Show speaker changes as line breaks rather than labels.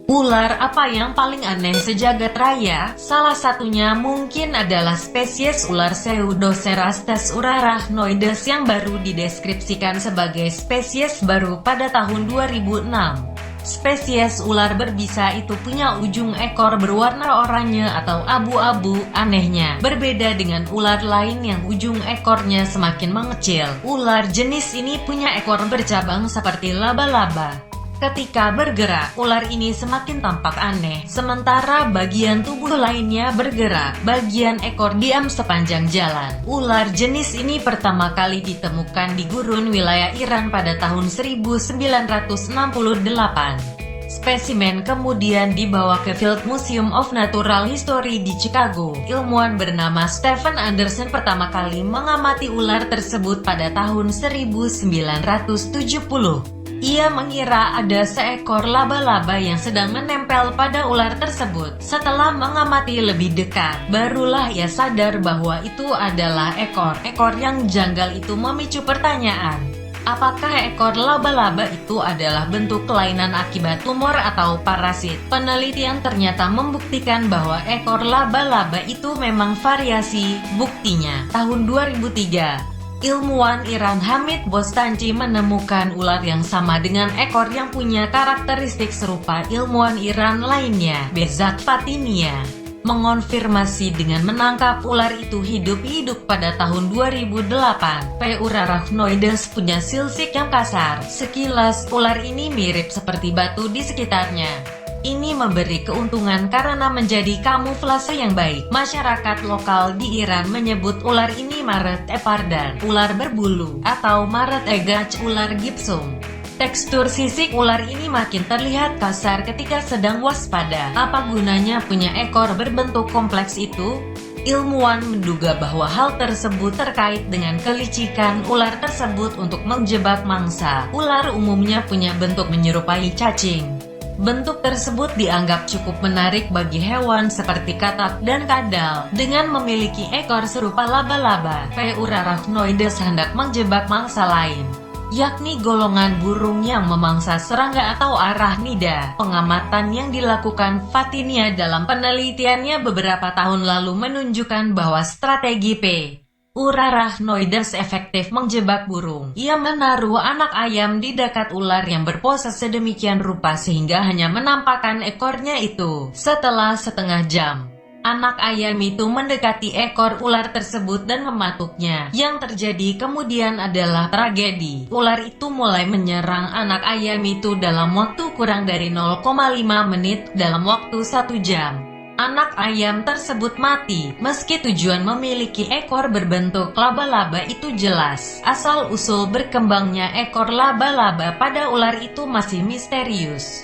Ular apa yang paling aneh sejagat raya? Salah satunya mungkin adalah spesies ular Pseudocerastes urarachnoides yang baru dideskripsikan sebagai spesies baru pada tahun 2006. Spesies ular berbisa itu punya ujung ekor berwarna oranye atau abu-abu. Anehnya, berbeda dengan ular lain yang ujung ekornya semakin mengecil. Ular jenis ini punya ekor bercabang seperti laba-laba. Ketika bergerak, ular ini semakin tampak aneh, sementara bagian tubuh lainnya bergerak. Bagian ekor diam sepanjang jalan. Ular jenis ini pertama kali ditemukan di gurun wilayah Iran pada tahun 1968. Spesimen kemudian dibawa ke Field Museum of Natural History di Chicago. Ilmuwan bernama Stephen Anderson pertama kali mengamati ular tersebut pada tahun 1970. Ia mengira ada seekor laba-laba yang sedang menempel pada ular tersebut. Setelah mengamati lebih dekat, barulah ia sadar bahwa itu adalah ekor. Ekor yang janggal itu memicu pertanyaan. Apakah ekor laba-laba itu adalah bentuk kelainan akibat tumor atau parasit? Penelitian ternyata membuktikan bahwa ekor laba-laba itu memang variasi. Buktinya, tahun 2003. Ilmuwan Iran Hamid Bostanci menemukan ular yang sama dengan ekor yang punya karakteristik serupa ilmuwan Iran lainnya, Behzad Fatinia, mengonfirmasi dengan menangkap ular itu hidup-hidup pada tahun 2008. Urarachnoides punya silsik yang kasar. Sekilas, ular ini mirip seperti batu di sekitarnya. Ini memberi keuntungan karena menjadi kamuflase yang baik. Masyarakat lokal di Iran menyebut ular ini Maret epardan, ular berbulu, atau Maret egach, ular gipsum. Tekstur sisik ular ini makin terlihat kasar ketika sedang waspada. Apa gunanya punya ekor berbentuk kompleks itu? Ilmuwan menduga bahwa hal tersebut terkait dengan kelicikan ular tersebut untuk menjebak mangsa. Ular umumnya punya bentuk menyerupai cacing. Bentuk tersebut dianggap cukup menarik bagi hewan seperti katak dan kadal. Dengan memiliki ekor serupa laba-laba, Urarachnoides hendak menjebak mangsa lain, yakni golongan burung yang memangsa serangga atau arachnida. Pengamatan yang dilakukan Fatinia dalam penelitiannya beberapa tahun lalu menunjukkan bahwa strategi Urarachnoides efektif menjebak burung. Ia menaruh anak ayam di dekat ular yang berpose sedemikian rupa sehingga hanya menampakkan ekornya itu. Setelah setengah jam, anak ayam itu mendekati ekor ular tersebut dan mematuknya. Yang terjadi kemudian adalah tragedi. Ular itu mulai menyerang anak ayam itu dalam waktu kurang dari 0,5 menit. Dalam waktu 1 jam, anak ayam tersebut mati. Meski tujuan memiliki ekor berbentuk laba-laba itu jelas, asal-usul berkembangnya ekor laba-laba pada ular itu masih misterius.